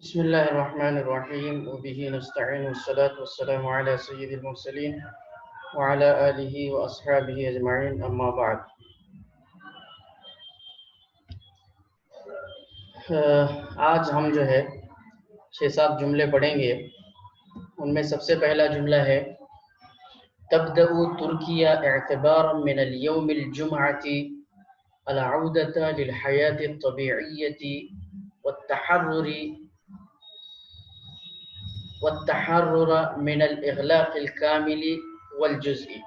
بسم الله الرحمن الرحيم وبه نستعين والصلاة والسلام على سيد المرسلين وعلى آله وأصحابه أجمعين أما بعد آج ہم جو ہے 6-7 جملے پڑھیں گے. ان میں سب سے پہلا جملہ ہے تبدأ تركيا اعتبارا من اليوم الجمعة العودة للحياة الطبيعية والتحرر من الإغلاق الكامل والجزئي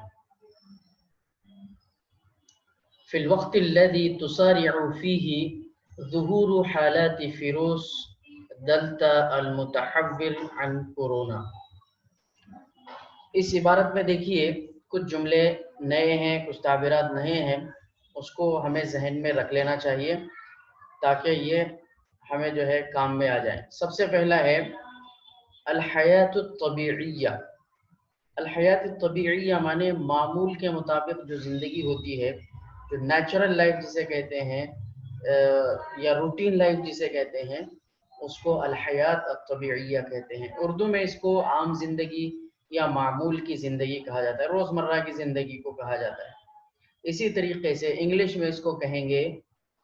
في الوقت الذي تسارع فيه ظهور حالات فيروس دلتا المتحور عن کورونا. اس عبارت میں دیکھیے کچھ جملے نئے ہیں، کچھ تعبیرات نئے ہیں، اس کو ہمیں ذہن میں رکھ لینا چاہیے تاکہ یہ ہمیں جو ہے کام میں آ جائیں. سب سے پہلا ہے الحیات الطبیعیہ. الحیات الطبیعیہ معنی معمول کے مطابق جو زندگی ہوتی ہے، جو نیچرل لائف جسے کہتے ہیں یا روٹین لائف جسے کہتے ہیں، اس کو الحیات الطبیعیہ کہتے ہیں. اردو میں اس کو عام زندگی یا معمول کی زندگی کہا جاتا ہے، روزمرہ کی زندگی کو کہا جاتا ہے. اسی طریقے سے انگلش میں اس کو کہیں گے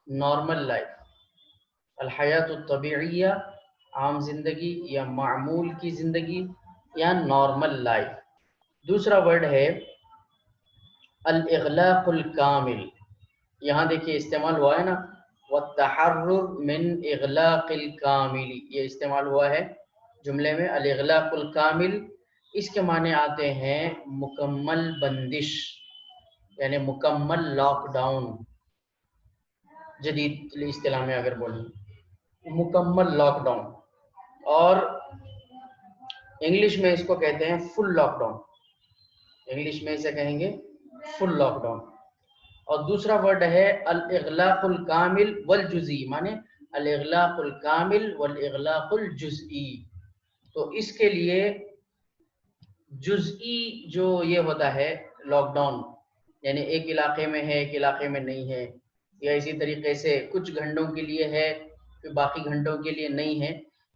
نارمل لائف. الحیات الطبیعیہ عام زندگی یا معمول کی زندگی یا نارمل لائف. دوسرا ورڈ ہے الاغلاق الکامل. یہاں دیکھیے استعمال ہوا ہے نا، والتحرر من اغلاق الکامل، یہ استعمال ہوا ہے جملے میں. الاغلاق الکامل اس کے معنی آتے ہیں مکمل بندش، یعنی مکمل لاک ڈاؤن. جدید اصطلاح میں اگر بولیں مکمل لاک ڈاؤن. اور انگلش میں اس کو کہتے ہیں فل لاک ڈاؤن. انگلش میں اسے کہیں گے فل لاک ڈاؤن. اور دوسرا ورڈ ہے الاغلاق الکامل والجزئی، معنی الاغلاق الکامل والاغلاق الجزئی. تو اس کے لیے جزئی جو یہ ہوتا ہے لاک ڈاؤن، یعنی ایک علاقے میں ہے ایک علاقے میں نہیں ہے، یا اسی طریقے سے کچھ گھنٹوں کے لیے ہے پھر باقی گھنٹوں کے لیے نہیں ہے،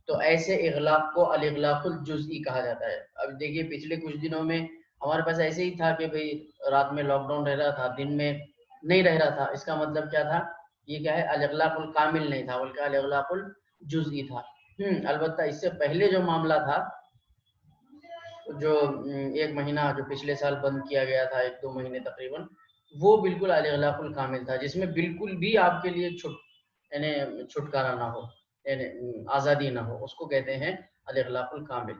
تو ایسے اغلاق کو الاغلاق الجزئی کہا جاتا ہے. اب دیکھیے پچھلے کچھ دنوں میں ہمارے پاس ایسے ہی تھا کہ بھئی رات میں لاک ڈاؤن رہ رہا تھا، دن میں نہیں رہ رہا تھا. اس کا مطلب کیا تھا؟ یہ کیا ہے؟ الاغلاق الکامل نہیں تھا بلکہ الاغلاق الجزئی تھا. البتہ اس سے پہلے جو معاملہ تھا، جو 1 مہینہ جو پچھلے سال بند کیا گیا تھا، 1-2 مہینے تقریباً، وہ بالکل الاغلاق الکامل تھا، جس میں بالکل بھی آپ کے لیے یعنی چھٹکارا نہ ہو، یعنی آزادی نہ ہو. اس کو کہتے ہیں الاغلاق الکامل.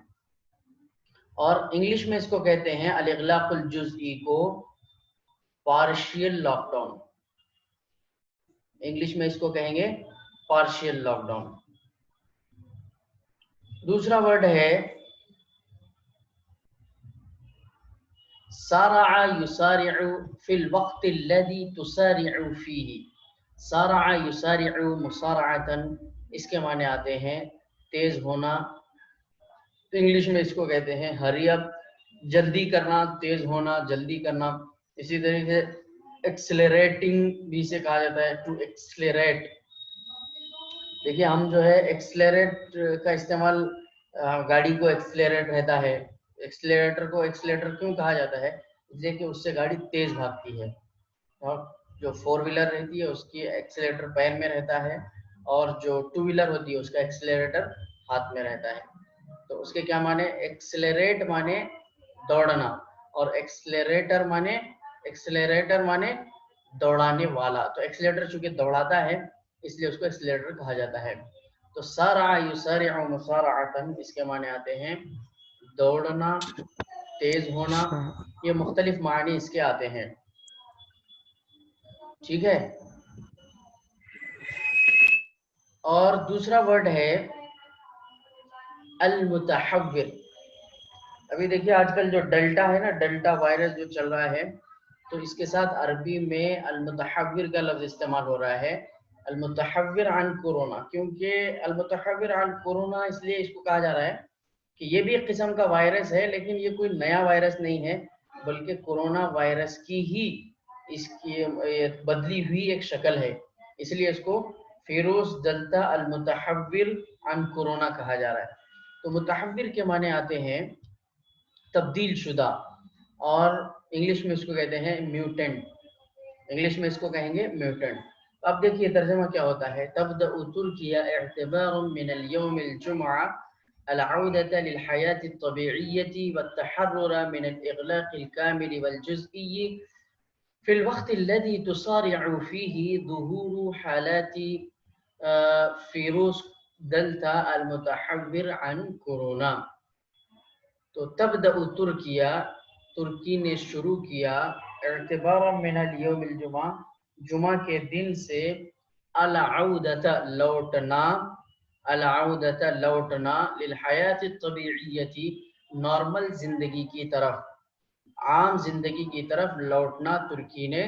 اور انگلش میں اس کو کہتے ہیں الاغلاق الجزئی کو پارشیل لاک ڈاؤن. انگلش میں اس کو کہیں گے پارشیل لاک ڈاؤن. دوسرا ورڈ ہے سارع یسارع فی الوقت الذی تسارع فیہ. سارع یسارع مسارعتا، اس کے معنی آتے ہیں تیز ہونا. انگلش میں اس کو کہتے ہیں ہری اپ، جلدی کرنا، تیز ہونا، جلدی کرنا. اسی طریقے سے ایکسلریٹنگ بھی سے کہا جاتا ہے، ٹو ایکسلریٹ. دیکھیے ہم جو ہے ایکسلریٹ کا استعمال، گاڑی کو ایکسلریٹ رہتا ہے. ایکسلریٹر کو ایکسلریٹر کیوں کہا جاتا ہے؟ اس لیے کہ اس سے گاڑی تیز بھاگتی ہے. اور جو 4 ویلر رہتی ہے اس کی ایکسلریٹر پیر میں رہتا ہے، اور جو 2 ویلر ہوتی ہے اس کا ایکسلریٹر ہاتھ میں رہتا ہے. تو اس کے کیا معنی؟ ایکسلریٹ معنی دوڑنا، اور ایکسلریٹر معنی دوڑانے والا. تو ایکسلریٹر چونکہ دوڑاتا ہے اس لیے اس کو ایکسلریٹر کہا جاتا ہے. تو سارع یسارع مسارعتا، اس کے معنی آتے ہیں دوڑنا، تیز ہونا. یہ مختلف معنی اس کے آتے ہیں. ٹھیک ہے. اور دوسرا ورڈ ہے المتحور. ابھی دیکھیے آج کل جو ڈیلٹا ہے نا، ڈیلٹا وائرس جو چل رہا ہے، تو اس کے ساتھ عربی میں المتحور کا لفظ استعمال ہو رہا ہے، المتحور عن کورونا. کیونکہ المتحور عن کورونا اس لیے اس کو کہا جا رہا ہے کہ یہ بھی ایک قسم کا وائرس ہے، لیکن یہ کوئی نیا وائرس نہیں ہے، بلکہ کورونا وائرس کی ہی اس کی بدلی ہوئی ایک شکل ہے. اس لیے اس کو فیروز دلتا المتحور عن کورونا کہا جا رہا ہے. تو متحور کے معنی آتے ہیں تبدیل شدہ, اور انگلش میں اس کو کہتے ہیں میوٹنٹ, انگلش میں اس کو کہیں گے میوٹنٹ. اب دیکھیے ترجمہ کیا ہوتا ہے. تبدأ ترکیہ اعتبارا من اليوم الجمعہ العودة للحياة الطبيعية والتحرر من الإغلاق الكامل والجزئي في الوقت الذي تسارع فيه ظهور حالات فيروس دلتا المتحور عن کورونا. تو تبدأ ترکیہ, ترکی نے شروع کیا, اعتبارا من اليوم الجمعہ, جمعہ کے دن سے, العودۃ لوٹنا, العودۃ لوٹنا, للحیات الطبیعیتی نارمل زندگی کی طرف, عام زندگی کی طرف لوٹنا ترکی نے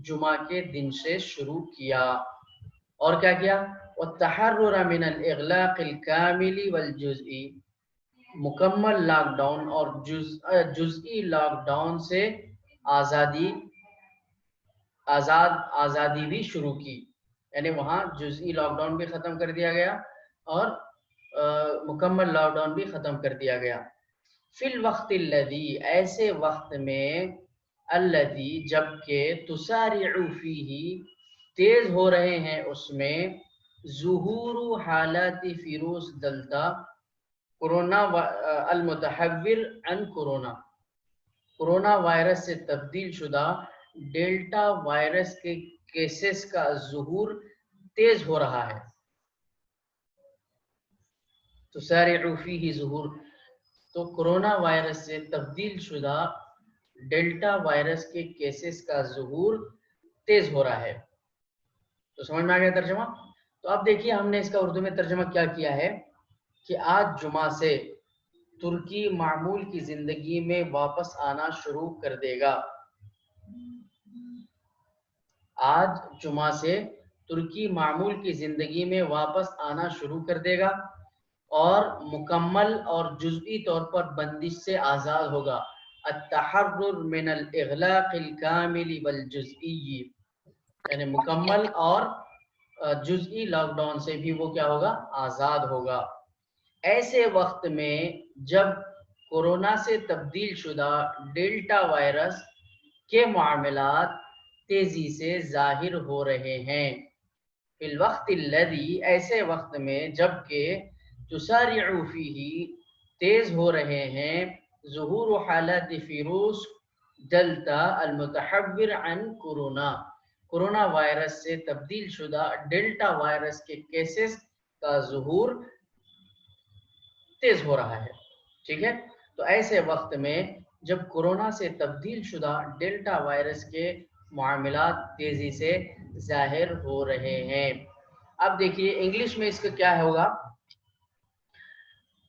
جمعہ کے دن سے شروع کیا. اور کیا کیا؟ والتحرر من الاغلاق الکامل والجزئی, مکمل لاک ڈاؤن اور جزئی لاک ڈاؤن سے آزادی بھی شروع کی. یعنی وہاں جزئی لاک ڈاؤن بھی ختم کر دیا گیا اور مکمل لاک ڈاؤن بھی ختم کر دیا گیا. فی الوقت الذی, ایسے وقت میں, الذی جبکہ, تسارع فیہ تیز ہو رہے ہیں اس میں, ظہور حالات فیروس دلتا کورونا المتحور عن کورونا, کورونا وائرس سے تبدیل شدہ ڈیلٹا وائرس کے کیسز کا ظہور تیز ہو رہا ہے. تسارع فیہ ظہور, تو کورونا وائرس سے تبدیل شدہ ڈیلٹا وائرس کے کیسز کا ظہور تیز ہو رہا ہے. تو سمجھ میں آ گیا ترجمہ. تو اب دیکھیے ہم نے اس کا اردو میں ترجمہ کیا کیا ہے کہ آج جمعہ سے ترکی معمول کی زندگی میں واپس آنا شروع کر دے گا. آج جمعہ سے ترکی معمول کی زندگی میں واپس آنا شروع کر دے گا اور مکمل اور جزئی طور پر بندش سے آزاد ہوگا. التحرر من الاغلاق الکامل والجزئی, یعنی مکمل اور جزئی لاک ڈاؤن سے بھی وہ کیا ہوگا؟ آزاد ہوگا. ایسے وقت میں جب کورونا سے تبدیل شدہ ڈیلٹا وائرس کے معاملات تیزی سے ظاہر ہو رہے ہیں. فی الوقت الذی, ایسے وقت میں جبکہ, تسارع فیہ تیز ہو رہے ہیں, ظہور حالات فیروس دلتا المتحور عن کورونا, کورونا وائرس سے تبدیل شدہ ڈیلٹا وائرس کے کیسز کا ظہور تیز ہو رہا ہے. ٹھیک ہے, تو ایسے وقت میں جب کورونا سے تبدیل شدہ ڈیلٹا وائرس کے معاملات تیزی سے ظاہر ہو رہے ہیں. اب دیکھیے انگلش میں اس کا کیا ہوگا.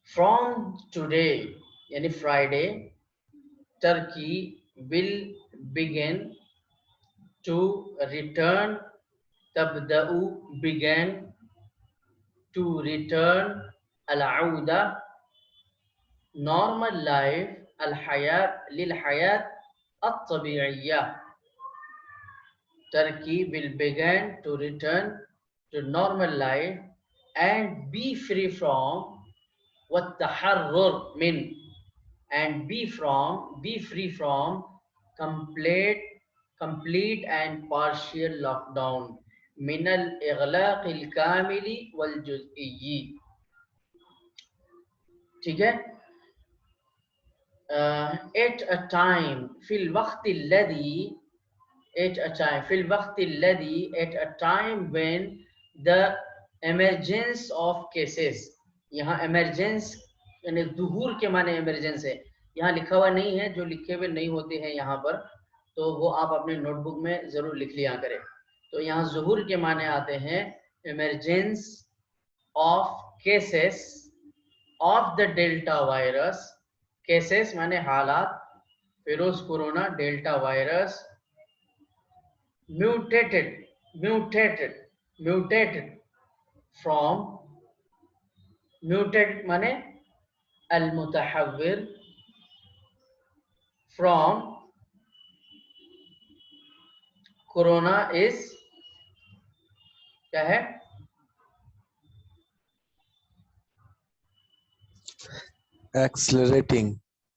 فرام ٹوڈے یعنی فرائیڈے, ترکی will begin to return, تبدأ began to return, العودة normal life, الحياة للحياة الطبيعية. Turkey will begin to return to normal life and be free from والتحرر من, and be free from complete and partial lockdown من الإغلاق الكامل والجزئي. ٹھیک ہے. at a time, في الوقت الذي, at a time, في الوقت الذي, at a time when the emergence of cases, یہاں ایمرجنس یعنی ظہور کے معنی ایمرجنس ہے, یہاں لکھا ہوا نہیں ہے, جو لکھے ہوئے نہیں ہوتے ہیں یہاں پر تو وہ آپ اپنے نوٹ بک میں ضرور لکھ لیا کریں. تو یہاں ظہور کے معنی آتے ہیں emergence of cases of the delta virus, cases معنی حالات, فیروس corona delta virus, mutated from, mutated معنی المتحور, from corona is کیا ہے Accelerating.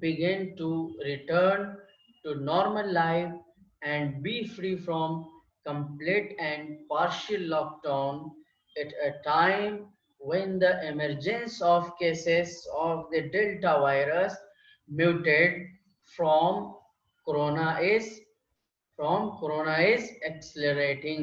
begin to return to normal life and be free from complete and partial lockdown at a time when the emergence of cases of the Delta virus muted from corona is accelerating.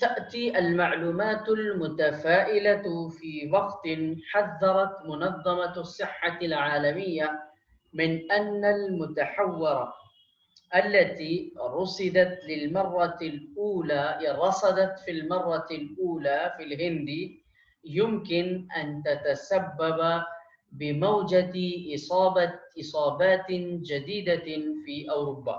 تأتي المعلومات المتفائلة في وقت حذرت منظمة الصحة العالمية من أن المتحور التي رصدت في المرة الأولى في الهند يمكن أن تتسبب بموجة إصابات جديدة في أوروبا.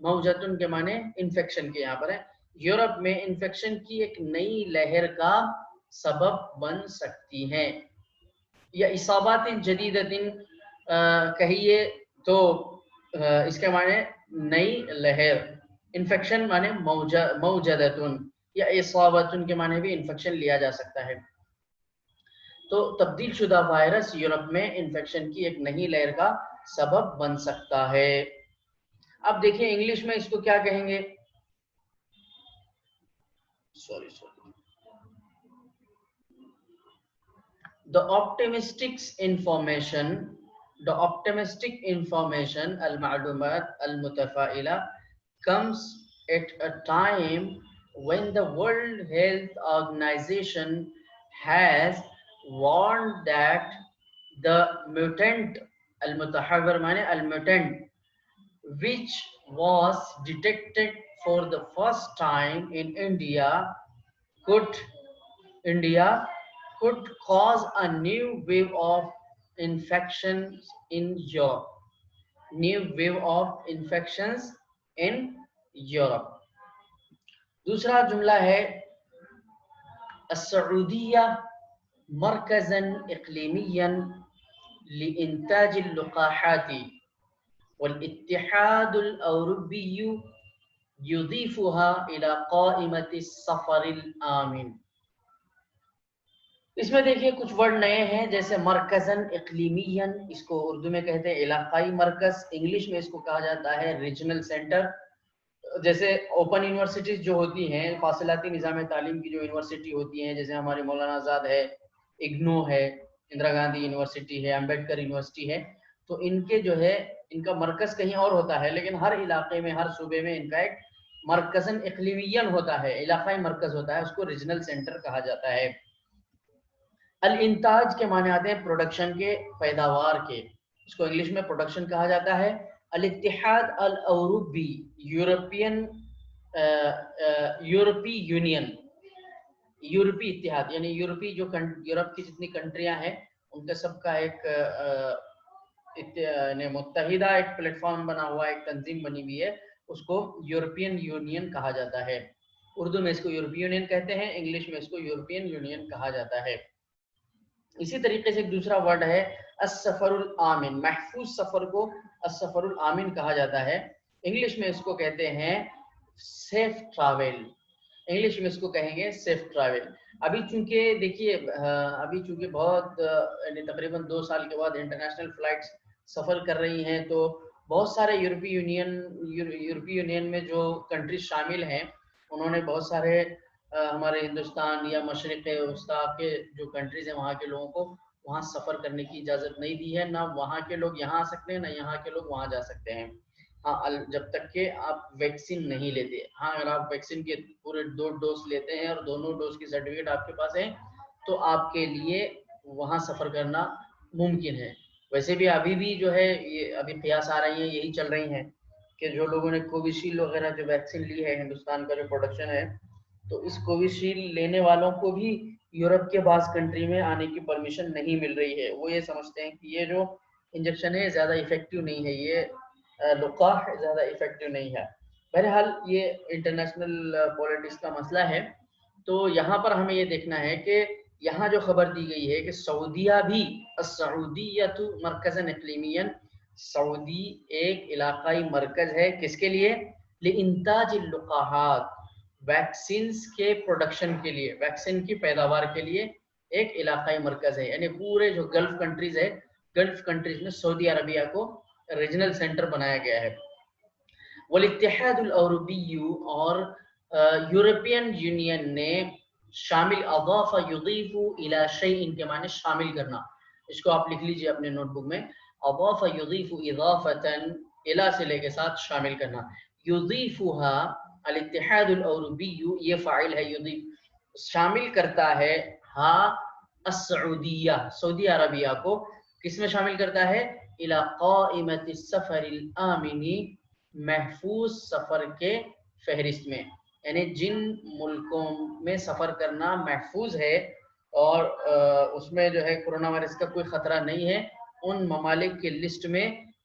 موجتن کے معنی انفیکشن کے یہاں پر ہے، یورپ میں انفیکشن کی ایک نئی لہر کا سبب بن سکتی ہیں، یا اصابات جدیدت کہیے تو اس کے معنی نئی لہر، انفیکشن معنی موجدتن، یا اصابتن کے معنی بھی انفیکشن لیا جا سکتا ہے۔ تو تبدیل شدہ وائرس یورپ میں انفیکشن کی ایک نئی لہر کا سبب بن سکتا ہے۔ اب دیکھیں انگلش میں اس کو کیا کہیں گے، sorry the optimistic information المعلومات المتفائلة comes at a time when the World Health Organization has warned that the mutant المتحور معنی الموٹنٹ which was detected for the first time in India could cause a new wave of infections in Europe. دوسرا جملہ ہے السعودیہ مرکزا اقلیمیا لإنتاج اللقاحات والاتحاد الأوروبي يضيفها إلى قائمة السفر الآمن۔ اس میں دیکھیے کچھ word نئے ہیں، جیسے مرکزن اقلیمین، اس کو اردو میں کہتے ہیں علاقائی مرکز، انگلش میں اس کو کہا جاتا ہے ریجنل سینٹر۔ جیسے اوپن یونیورسٹیز جو ہوتی ہیں، فاصلاتی نظام تعلیم کی جو یونیورسٹی ہوتی ہیں، جیسے ہمارے مولانا آزاد ہے، اگنو ہے، اندرا گاندھی یونیورسٹی ہے، امبیڈکر یونیورسٹی ہے، تو ان کے جو ہے ان کا مرکز کہیں اور ہوتا ہے، لیکن ہر علاقے میں ہر صوبے میں ان کا ایک مرکزن اقلیمین ہوتا ہے، علاقائی مرکز ہوتا ہے، اس کو ریجنل سینٹر کہا جاتا ہے۔ الانتاج کے معنی آتے ہیں پروڈکشن کے، پیداوار کے، اس کو انگلش میں پروڈکشن کہا جاتا ہے۔ الاتحاد الاوروبی، یورپی یونین، یورپی اتحاد یعنی یورپی جو یورپ کی جتنی کنٹریاں ہیں ان کا سب کا ایک متحدہ ایک پلیٹ فارم بنا ہوا، ایک تنظیم بنی ہوئی ہے، اس کو یورپین یونین کہا جاتا ہے۔ اردو میں اس کو یورپی یونین کہتے ہیں، انگلش میں اس کو یورپین یونین کہا جاتا ہے۔ اسی طریقے سے ایک دوسرا ورڈ ہے السفر الآمن، محفوظ سفر کو السفر الآمن کہا جاتا ہے، انگلش میں اس کو کہتے ہیں سیف ٹریول، انگلش میں اس کو کہیں گے سیف ٹریول۔ ابھی چونکہ دیکھیے ابھی چونکہ بہت تقریباً 2 سال کے بعد انٹرنیشنل فلائٹس سفر کر رہی ہیں، تو بہت سارے یورپی یونین میں جو کنٹریز شامل ہیں انہوں نے بہت سارے ہمارے ہندوستان یا مشرق وسطیٰ کے جو کنٹریز ہیں وہاں کے لوگوں کو وہاں سفر کرنے کی اجازت نہیں دی ہے، نہ وہاں کے لوگ یہاں آ سکتے ہیں، نہ یہاں کے لوگ وہاں جا سکتے ہیں، ہاں جب تک کہ آپ ویکسین نہیں لیتے۔ ہاں اگر آپ ویکسین کے پورے 2 ڈوز لیتے ہیں اور دونوں ڈوز کی سرٹیفکیٹ آپ کے پاس ہے تو آپ کے لیے وہاں سفر کرنا ممکن ہے۔ ویسے بھی ابھی بھی جو ہے یہ ابھی قیاس آ رہی ہیں، یہی چل رہی ہیں کہ جو لوگوں نے کوویشیلڈ وغیرہ جو ویکسین لی ہے، ہندوستان کا جو پروڈکشن ہے، تو اس کوویشیلڈ لینے والوں کو بھی یورپ کے بعض کنٹری میں آنے کی پرمیشن نہیں مل رہی ہے۔ وہ یہ سمجھتے ہیں کہ یہ جو انجیکشن ہے زیادہ افیکٹو نہیں ہے، یہ لقاح زیادہ افیکٹو نہیں ہے۔ بہرحال یہ انٹرنیشنل پولیٹکس کا مسئلہ ہے۔ تو یہاں پر ہمیں یہ دیکھنا ہے کہ یہاں جو خبر دی گئی ہے کہ سعودیہ بھی، السعودیۃ مرکزا اقلیمیا، سعودی ایک علاقائی مرکز ہے، کس کے لیے؟ لانتاج اللقاحات، ویکسینز کے پروڈکشن کے لیے، ویکسین کی پیداوار کے لیے ایک علاقائی مرکز ہے، یعنی پورے جو گلف کنٹریز ہے، گلف کنٹریز میں سعودی عربیہ کو ریجنل سینٹر بنایا گیا ہے۔ والاتحاد الاوروبی، اور یورپین یونین نے شامل، اضاف یضیف الی شیء کے معنی شامل کرنا، اس کو آپ لکھ لیجئے اپنے نوٹ بک میں، اضاف یضیف اضافتا، الی سے لے کے ساتھ شامل کرنا، یضیفها الاتحاد الاوروبی، یہ فاعل ہے یضیف، شامل کرتا ہے ہاں السعودیہ، سعودی عربیہ کو کس میں شامل کرتا ہے؟ الی قائمۃ السفر الآمن، محفوظ سفر کے فہرست میں، یعنی جن ملکوں میں سفر کرنا محفوظ ہے اور اس میں جو ہے کرونا وائرس کا کوئی خطرہ نہیں ہے، ان ممالک کی لسٹ میں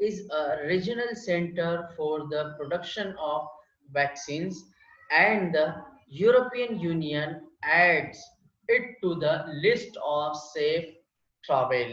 is a regional center for the production of vaccines and the European Union adds it to the list of safe travel.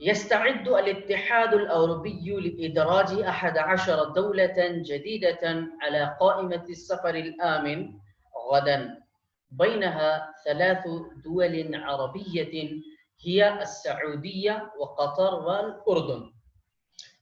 يستعد الاتحاد الأوروبي لإدراج 11 دولة جديدة على قائمة السفر الآمن غدا، بينها 3 دول عربية هي السعودية وقطر والأردن۔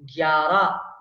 11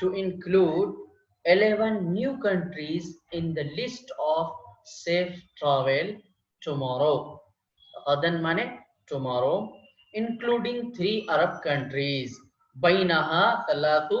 to include 11 new countries in the list of safe travel tomorrow. Ghadan mane tomorrow, including 3 Arab countries. Bainaha 3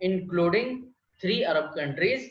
including 3 Arab countries.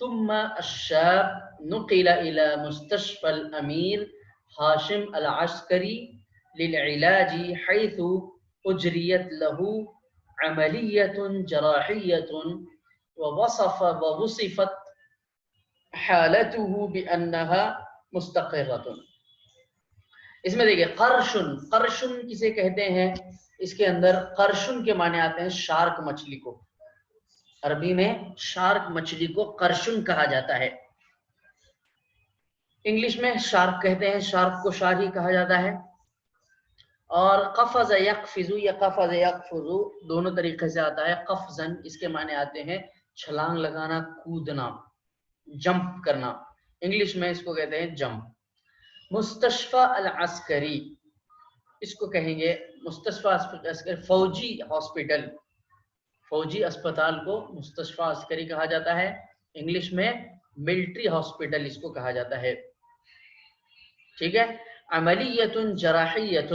ثم الشاب نقل إلى مستشفى الأمير هاشم العسكري للعلاج حيث أجريت له عملية جراحية ووصفت حالته بأنها مستقرة. اس میں دیکھیں قرشن، قرشن کسے کہتے ہیں؟ اس کے اندر قرشن کے معنی آتے ہیں شارک مچھلی کو، عربی میں شارک مچھلی کو قرشن کہا جاتا ہے. انگلش میں شارک کہتے ہیں، شارک کو شارک ہی کہا جاتا ہے. اور قفز یقفز یا قفز یقفز دونوں طریقے سے آتا ہے. قفزن اس کے معنی آتے ہیں چھلانگ لگانا، کودنا، جمپ کرنا. انگلش میں اس کو کہتے ہیں جمپ. مستشفى العسکری اس کو کہیں گے مستشفى عسکری، فوجی ہاسپٹل، فوجی اسپتال کو مستشفى عسکری کہا جاتا ہے. انگلش میں ملٹری ہاسپٹل اس کو کہا جاتا ہے. ٹھیک ہے. عملیۃ جراحیۃ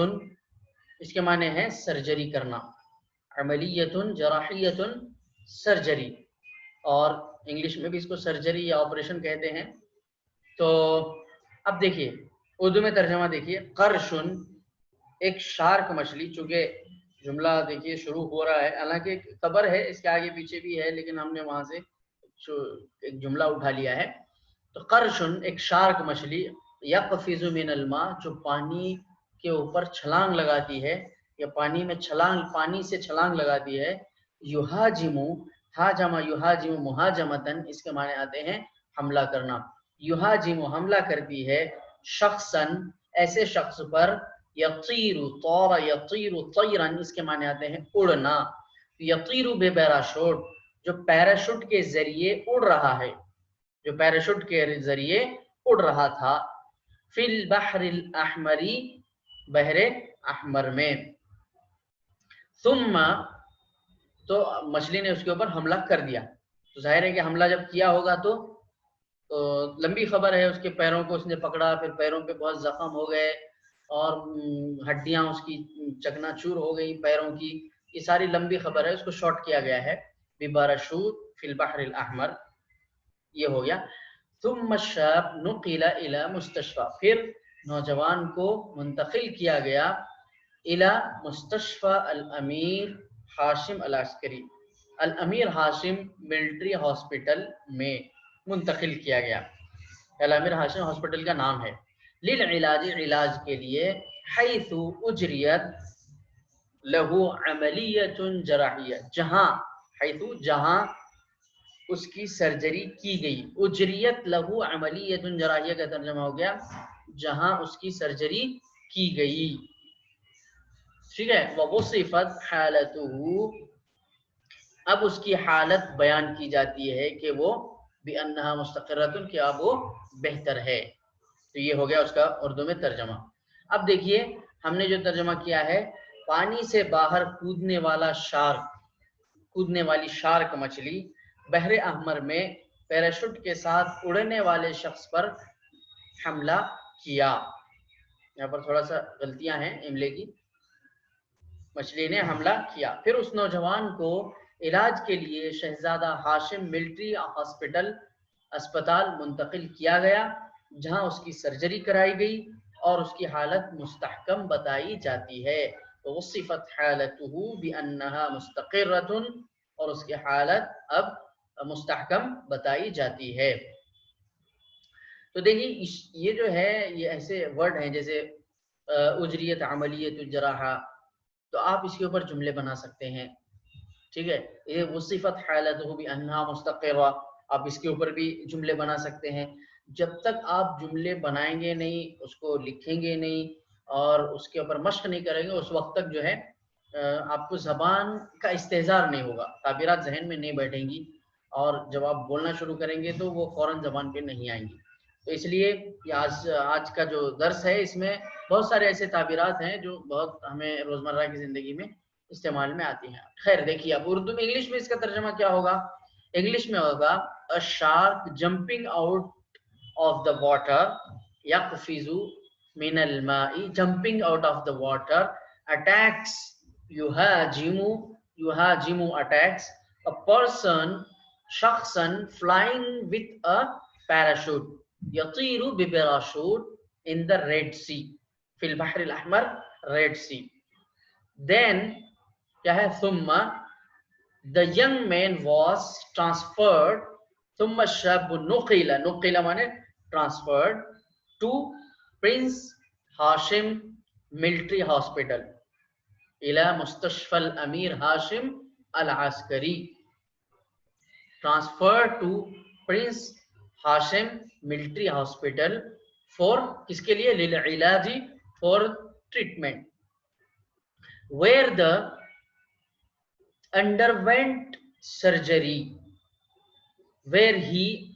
اس کے معنی ہے سرجری کرنا، عملیۃ جراحیۃ سرجری، اور انگلش میں بھی اس کو سرجری یا آپریشن کہتے ہیں. تو اب دیکھیے اردو میں ترجمہ دیکھیے. قرشن ایک شارک مچھلی، چونکہ جملہ دیکھیے شروع ہو رہا ہے، حالانکہ خبر ہے اس کے آگے پیچھے بھی ہے لیکن ہم نے وہاں سے ایک جملہ اٹھا لیا ہے. تو قرشن ایک شارک مچھلی، یقفز من الماء جو پانی کے اوپر چھلانگ لگاتی ہے یا پانی میں پانی سے چھلانگ لگاتی ہے. یہاجمو، ہاجما یہاجمو مہاجمتن اس کے معنی آتے ہیں حملہ کرنا. یہاجمو حملہ کرتی ہے، شخصن ایسے شخص پر، یطیر طور یطیر طیرن اس کے معنی آتے ہیں اڑنا. یطیر بے پیراشوٹ جو پیراشوٹ کے ذریعے اڑ رہا ہے، جو پیراشوٹ کے ذریعے اڑ رہا تھا. فی البحر الاحمری بحر احمر میں. ثم تو مچھلی نے اس کے اوپر حملہ کر دیا. تو ظاہر ہے کہ حملہ جب کیا ہوگا تو لمبی خبر ہے. اس کے پیروں کو اس نے پکڑا، پھر پیروں پہ بہت زخم ہو گئے اور ہڈیاں اس کی چکنا چور ہو گئی پیروں کی. یہ ساری لمبی خبر ہے، اس کو شارٹ کیا گیا ہے. بباراشوت فی البحر الاحمر یہ ہو گیا. ثم الشاب نقل الى مستشفى پھر نوجوان کو منتقل کیا گیا الى مستشفى الامیر ہاشم العسکری، الامیر ہاشم ملٹری ہاسپٹل میں منتقل کیا گیا. الامیر ہاشم ہاسپٹل کا نام ہے. للعلاج علاج کے لیے، حیث اجریت لہو عملیۃ جراحیہ جہاں، حیث جہاں اس کی سرجری کی گئی. اجریت لہو عملیۃ جراحیہ کا ترجمہ ہو گیا جہاں اس کی سرجری کی گئی. ٹھیک ہے. ووصفت حالتہ اب اس کی حالت بیان کی جاتی ہے کہ وہ بانہا مستقرۃ کہ اب وہ بہتر ہے. تو یہ ہو گیا اس کا اردو میں ترجمہ. اب دیکھیے ہم نے جو ترجمہ کیا ہے، پانی سے باہر کودنے والا شارک، کودنے والی شارک مچھلی بحر احمر میں پیراشوٹ کے ساتھ اڑنے والے شخص پر حملہ کیا. یہاں پر تھوڑا سا غلطیاں ہیں املے کی. مچھلی نے حملہ کیا. پھر اس نوجوان کو علاج کے لیے شہزادہ ہاشم ملٹری ہاسپٹل اسپتال منتقل کیا گیا جہاں اس کی سرجری کرائی گئی اور اس کی حالت مستحکم بتائی جاتی ہے. وصفت حالته بانها مستقرۃ اور اس کی حالت اب مستحکم بتائی جاتی ہے. تو دیکھیے یہ جو ہے یہ ایسے ورڈ ہیں جیسے اجریت عملیۃ الجراحہ، تو آپ اس کے اوپر جملے بنا سکتے ہیں. ٹھیک ہے. یہ وصفت حالتہ بانہا مستقرہ، آپ اس کے اوپر بھی جملے بنا سکتے ہیں. جب تک آپ جملے بنائیں گے نہیں، اس کو لکھیں گے نہیں اور اس کے اوپر مشق نہیں کریں گے، اس وقت تک جو ہے آپ کو زبان کا استحضار نہیں ہوگا، تعبیرات ذہن میں نہیں بیٹھیں گی اور جب آپ بولنا شروع کریں گے تو وہ فوراً زبان پہ نہیں آئیں گی. تو اس لیے آج کا جو درس ہے اس میں بہت سارے ایسے تعبیرات ہیں جو بہت ہمیں روزمرہ کی زندگی میں استعمال میں آتی ہیں. خیر دیکھیے اب اردو میں انگلش میں اس کا ترجمہ کیا ہوگا. انگلش میں ہوگا a shark jumping out of the water يقفز من الماء jumping out of the water attacks, yuhajimu attacks a person, shakhsan flying with a parachute, yatiru bi parachute in the Red Sea, fil Bahr al-Ahmar, Red Sea. Then kya hai, thumma, the young man was transferred, thumma shabu nuqila mane transferred to Prince Hashim Military Hospital, ila Mustashfa al-Amir Hashim al-Askari, transferred to Prince Hashim Military Hospital for kiske liye, lil ilaji, for treatment, where the underwent surgery, where he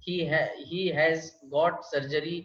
he has got surgery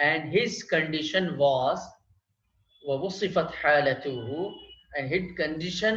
and his condition was ووصفت حالته, and his condition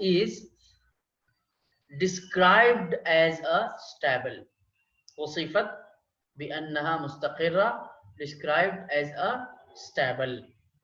is described as a stable. وصفت بأنها مستقرة, described as a stable.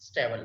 stable.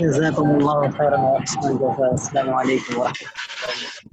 جزاكم الله خيرا وأحسن الجزاء. السلام عليكم ورحمة الله.